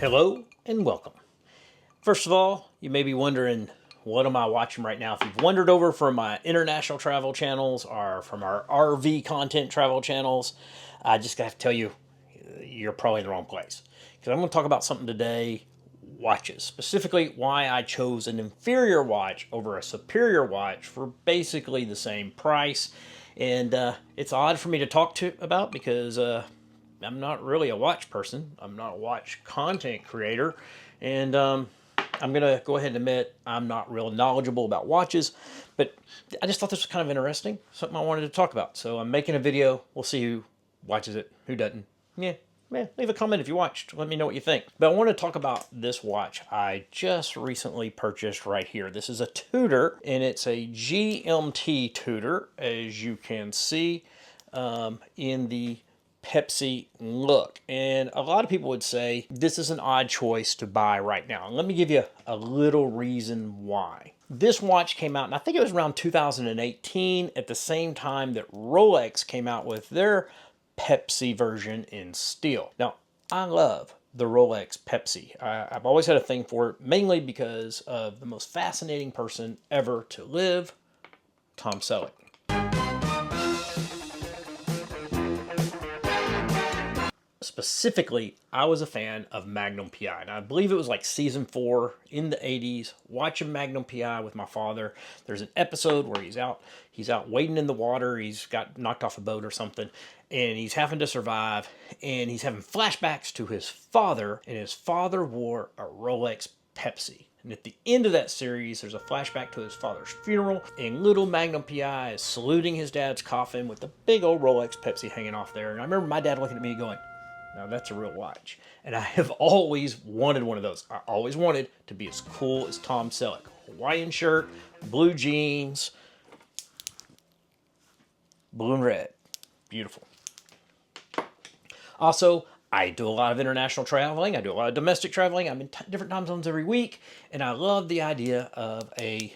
Hello and welcome. First of all, you may be wondering, what am I watching right now? If you've wandered over from my international travel channels or from our RV content travel channels, I just have to tell you, you're probably in the wrong place. Because I'm going to talk about something today, watches. Specifically, why I chose an inferior watch over a superior watch for basically the same price. And it's odd for me to talk about because I'm not really a watch person. I'm not a watch content creator. And I'm going to go ahead and admit I'm not real knowledgeable about watches. But I just thought this was kind of interesting. Something I wanted to talk about. So I'm making a video. We'll see who watches it, who doesn't. Yeah, leave a comment if you watched. Let me know what you think. But I want to talk about this watch I just recently purchased right here. This is a Tudor, and it's a GMT Tudor, as you can see in the Pepsi look. And a lot of people would say this is an odd choice to buy right now. And let me give you a little reason why. This watch came out, and I think it was around 2018, at the same time that Rolex came out with their Pepsi version in steel. Now, I love the Rolex Pepsi. I've always had a thing for it, mainly because of the most fascinating person ever to live, Tom Selleck. Specifically, I was a fan of Magnum PI. And I believe it was like season 4 in the 80s, watching Magnum PI with my father. There's an episode where he's out wading in the water. He's got knocked off a boat or something, and he's having to survive. And he's having flashbacks to his father, and his father wore a Rolex Pepsi. And at the end of that series, there's a flashback to his father's funeral, and little Magnum PI is saluting his dad's coffin with the big old Rolex Pepsi hanging off there. And I remember my dad looking at me going, now that's a real watch. And I have always wanted one of those. I always wanted to be as cool as Tom Selleck. Hawaiian shirt, blue jeans, blue and red. Beautiful. Also, I do a lot of international traveling. I do a lot of domestic traveling. I'm in different time zones every week. And I love the idea of a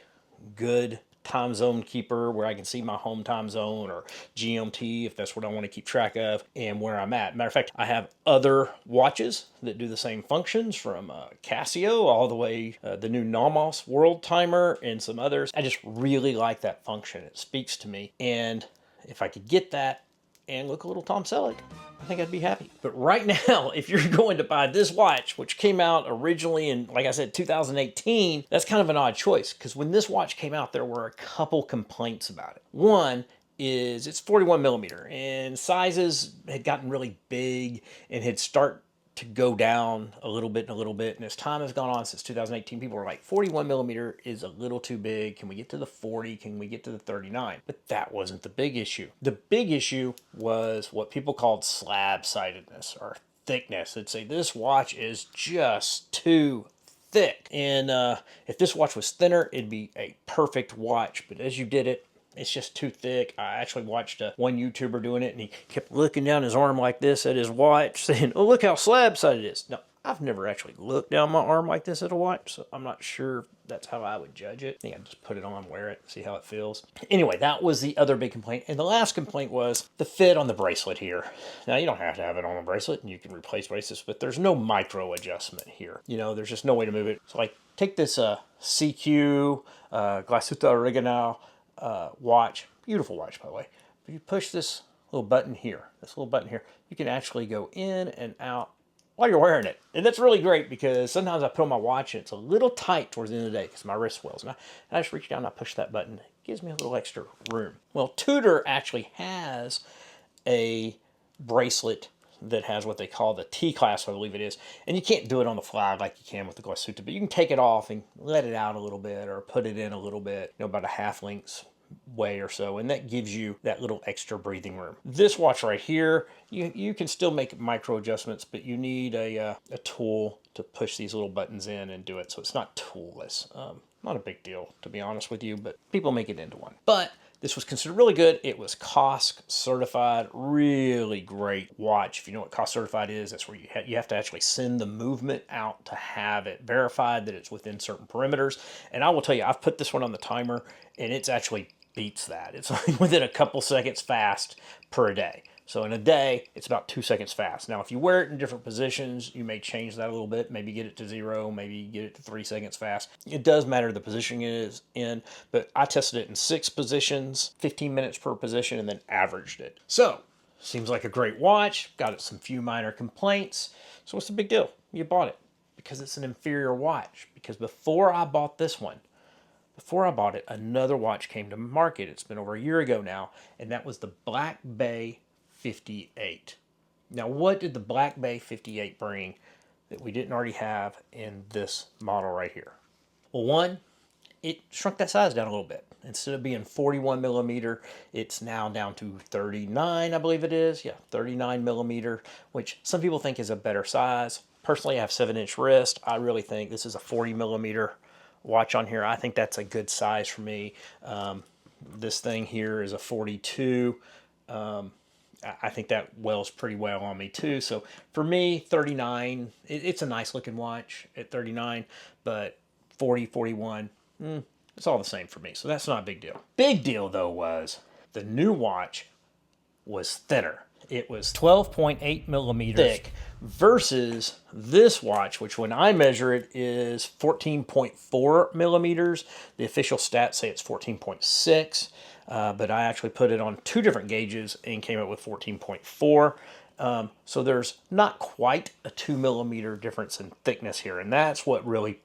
good time zone keeper where I can see my home time zone, or GMT if that's what I want to keep track of, and where I'm at. Matter of fact, I have other watches that do the same functions, from Casio all the way the new Nomos World Timer and some others. I just really like that function. It speaks to me, and if I could get that and look a little Tom Selleck, I think I'd be happy. But right now, if you're going to buy this watch, which came out originally in, like I said, 2018, that's kind of an odd choice, because when this watch came out, there were a couple complaints about it. One is it's 41 millimeter, and sizes had gotten really big and had started to go down a little bit. And as time has gone on since 2018, people are like, 41 millimeter is a little too big. Can we get to the 40? Can we get to the 39? But that wasn't the big issue. The big issue was what people called slab-sidedness, or thickness. They'd say this watch is just too thick. And if this watch was thinner, it'd be a perfect watch. But as you did it, it's just too thick. I actually watched one YouTuber doing it, and he kept looking down his arm like this at his watch, saying, oh, look how slab-sided it is. Now, I've never actually looked down my arm like this at a watch, so I'm not sure that's how I would judge it. I think I'd just put it on, wear it, see how it feels. Anyway, that was the other big complaint. And the last complaint was the fit on the bracelet here. Now, you don't have to have it on the bracelet, and you can replace bracelets, but there's no micro adjustment here. You know, there's just no way to move it. So, like, take this CQ Glasuta Original watch, beautiful watch, by the way. But you push this little button here, you can actually go in and out while you're wearing it. And that's really great, because sometimes I put on my watch and it's a little tight towards the end of the day because my wrist swells. And I just reach down and I push that button. It gives me a little extra room. Well, Tudor actually has a bracelet that has what they call the T-class, I believe it is. And you can't do it on the fly like you can with the Glasuta, but you can take it off and let it out a little bit, or put it in a little bit, you know, about a half length's way or so, and that gives you that little extra breathing room. This watch right here, you can still make micro adjustments, but you need a tool to push these little buttons in and do it, so it's not toolless. Not a big deal, to be honest with you, but people make it into one. But this was considered really good. It was COSC certified, really great watch. If you know what COSC certified is, that's where you have to actually send the movement out to have it verified that it's within certain perimeters. And I will tell you, I've put this one on the timer, and it's actually beats that. It's like within a couple seconds fast per day. So in a day, it's about 2 seconds fast. Now, if you wear it in different positions, you may change that a little bit. Maybe get it to 0, maybe get it to 3 seconds fast. It does matter the position it is in, but I tested it in 6 positions, 15 minutes per position, and then averaged it. So, seems like a great watch. Got it some few minor complaints. So what's the big deal? You bought it because it's an inferior watch. Because before I bought this one, before I bought it, another watch came to market. It's been over a year ago now, and that was the Black Bay 58. Now, what did the Black Bay 58 bring that we didn't already have in this model right here? Well, one, it shrunk that size down a little bit. Instead of being 41 millimeter, it's now down to 39, I believe it is. Yeah, 39 millimeter, which some people think is a better size. Personally, I have 7-inch wrist. I really think this is a 40 millimeter watch on here. I think that's a good size for me. This thing here is a 42. I think that wells pretty well on me too. So for me, 39, it's a nice looking watch at 39, but 40, 41, it's all the same for me. So that's not a big deal. Big deal though was the new watch was thinner. It was 12.8 millimeters thick versus this watch, which when I measure it is 14.4 millimeters. The official stats say it's 14.6. But I actually put it on 2 different gauges and came up with 14.4. So there's not quite a 2 millimeter difference in thickness here. And that's what really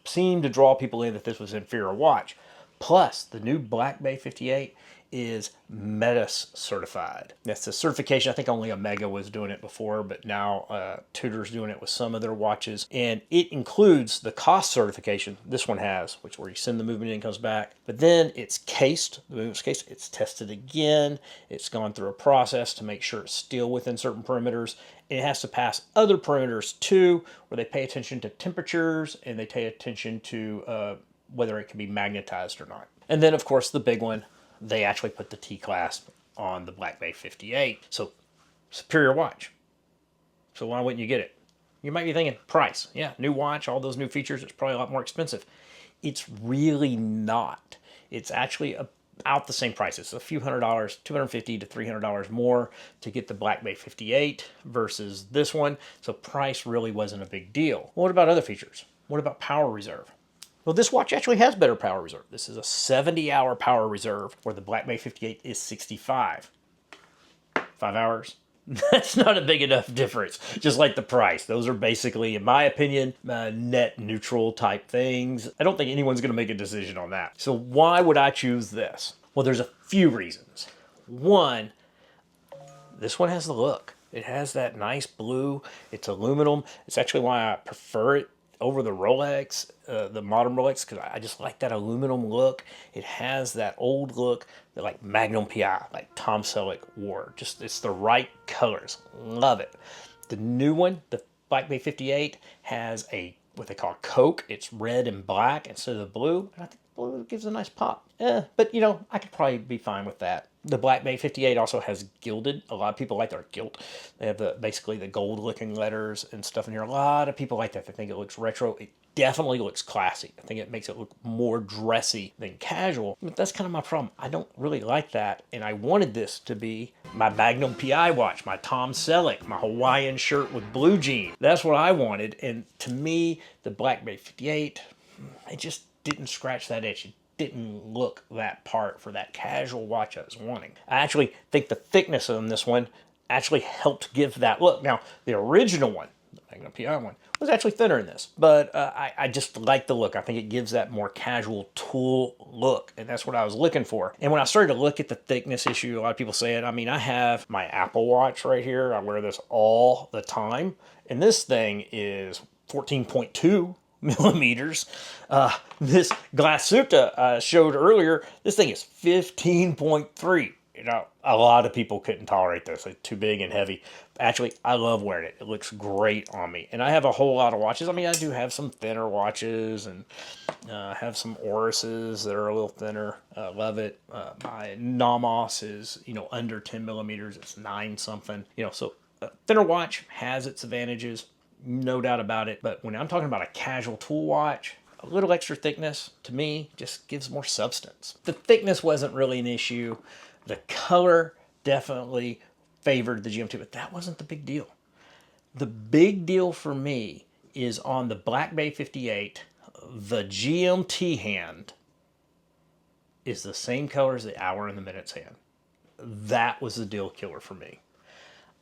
seemed to draw people in that this was an inferior watch. Plus, the new Black Bay 58 is METAS certified. That's a certification. I think only Omega was doing it before, but now Tudor's doing it with some of their watches. And it includes the cost certification this one has, which where you send the movement in, comes back. But then it's cased, the movement's cased, it's tested again. It's gone through a process to make sure it's still within certain perimeters. It has to pass other perimeters too, where they pay attention to temperatures and they pay attention to whether it can be magnetized or not. And then, of course, the big one, they actually put the T-clasp on the Black Bay 58. So, superior watch. So why wouldn't you get it? You might be thinking, price. Yeah, new watch, all those new features, it's probably a lot more expensive. It's really not. It's actually about the same price. It's a few $100, $250 to $300 more to get the Black Bay 58 versus this one. So price really wasn't a big deal. What about other features? What about power reserve? Well, this watch actually has better power reserve. This is a 70-hour power reserve, where the Black Bay 58 is 65. 5 hours? That's not a big enough difference, just like the price. Those are basically, in my opinion, net neutral type things. I don't think anyone's going to make a decision on that. So why would I choose this? Well, there's a few reasons. One, this one has the look. It has that nice blue. It's aluminum. It's actually why I prefer it over the Rolex, the modern Rolex, because I just like that aluminum look. It has that old look that like Magnum PI, like Tom Selleck wore. Just, it's the right colors. Love it. The new one, the Black Bay 58, has what they call Coke. It's red and black instead of the blue. And I think blue gives a nice pop. But you know, I could probably be fine with that. The Black Bay 58 also has gilded. A lot of people like their gilt. They have basically the gold looking letters and stuff in here. A lot of people like that. They think it looks retro. It definitely looks classy. I think it makes it look more dressy than casual. But that's kind of my problem. I don't really like that. And I wanted this to be my Magnum PI watch, my Tom Selleck, my Hawaiian shirt with blue jeans. That's what I wanted. And to me, the Black Bay 58, it just didn't scratch that itch. It didn't look that part for that casual watch I was wanting. I actually think the thickness on this one actually helped give that look. Now, the original one, the Magnum PI one, was actually thinner in this, but I just like the look. I think it gives that more casual tool look, and that's what I was looking for. And when I started to look at the thickness issue, a lot of people say it. I mean, I have my Apple Watch right here. I wear this all the time, and this thing is 14.2 millimeters. This Glasuta I showed earlier, this thing is 15.3. You know, a lot of people couldn't tolerate this. It's too big and heavy. Actually, I love wearing it. It looks great on me. And I have a whole lot of watches. I mean, I do have some thinner watches and have some Oruses that are a little thinner. Love it. My Nomos is, you know, under 10 millimeters. It's 9 something. You know, so a thinner watch has its advantages. No doubt about it. But when I'm talking about a casual tool watch, a little extra thickness, to me, just gives more substance. The thickness wasn't really an issue. The color definitely favored the GMT, but that wasn't the big deal. The big deal for me is on the Black Bay 58, the GMT hand is the same color as the hour and the minutes hand. That was the deal killer for me.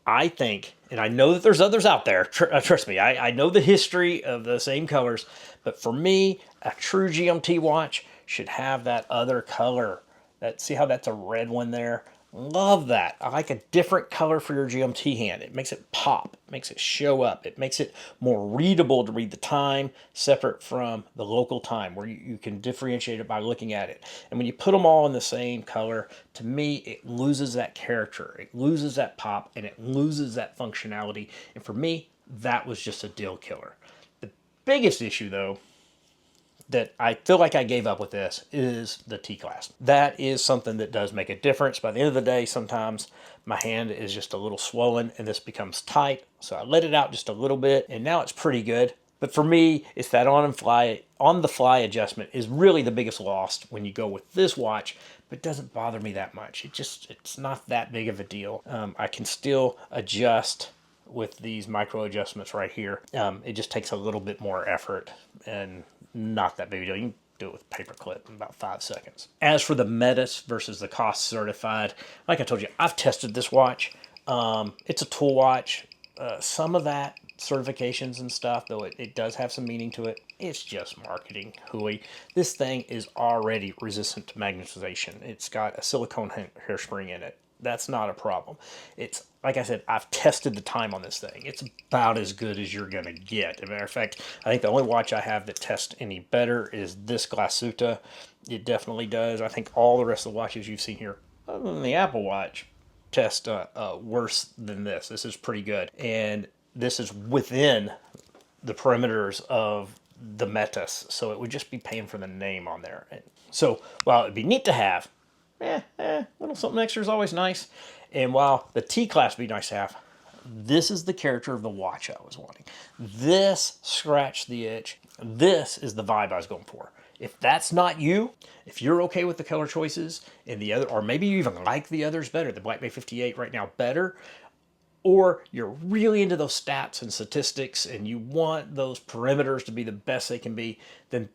I think, and I know that there's others out there, trust me, I know the history of the same colors, but for me, a true GMT watch should have that other color. See how that's a red one there? Love that. I like a different color for your GMT hand. It makes it pop, it makes it show up, it makes it more readable to read the time, separate from the local time, where you can differentiate it by looking at it. And when you put them all in the same color, to me, it loses that character, it loses that pop, and it loses that functionality. And for me, that was just a deal killer. The biggest issue, though, that I feel like I gave up with this is the T-clasp. That is something that does make a difference. By the end of the day, sometimes my hand is just a little swollen and this becomes tight. So I let it out just a little bit and now it's pretty good. But for me, it's that on the fly adjustment is really the biggest loss when you go with this watch, but it doesn't bother me that much. It's not that big of a deal. I can still adjust with these micro adjustments right here. It just takes a little bit more effort and not that big a deal. You can do it with a paper clip in about 5 seconds. As for the Metis versus the Cost Certified, like I told you, I've tested this watch. It's a tool watch. Some of that certifications and stuff, though it does have some meaning to it, it's just marketing hooey. This thing is already resistant to magnetization. It's got a silicone hairspring in it. That's not a problem. It's, like I said, I've tested the time on this thing. It's about as good as you're going to get. As a matter of fact, I think the only watch I have that tests any better is this Glasuta. It definitely does. I think all the rest of the watches you've seen here, other than the Apple Watch, test worse than this. This is pretty good. And this is within the perimeters of the Metis. So it would just be paying for the name on there. So while it'd be neat to have, little something extra is always nice. And while the T-clasp would be nice to have, this is the character of the watch I was wanting. This scratched the itch. This is the vibe I was going for. If that's not you, if you're okay with the color choices and the other, or maybe you even like the others better, the Black Bay 58 right now better, or you're really into those stats and statistics and you want those perimeters to be the best they can be, then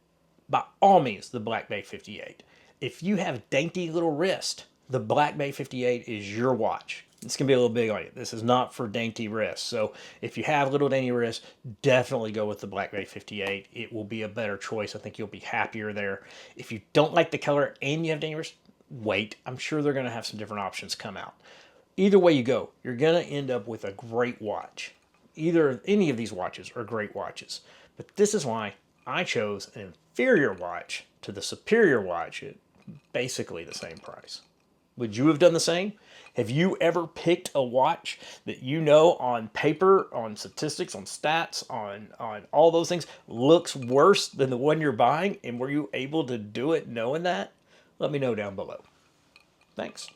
by all means, the Black Bay 58. If you have dainty little wrist, the Black Bay 58 is your watch. It's going to be a little big on you. This is not for dainty wrists. So if you have little dainty wrists, definitely go with the Black Bay 58. It will be a better choice. I think you'll be happier there. If you don't like the color and you have dainty wrists, wait. I'm sure they're going to have some different options come out. Either way you go, you're going to end up with a great watch. Any of these watches are great watches. But this is why I chose an inferior watch to the superior watch at basically the same price. Would you have done the same? Have you ever picked a watch that you know on paper, on statistics, on stats, on all those things looks worse than the one you're buying? And were you able to do it knowing that? Let me know down below. Thanks.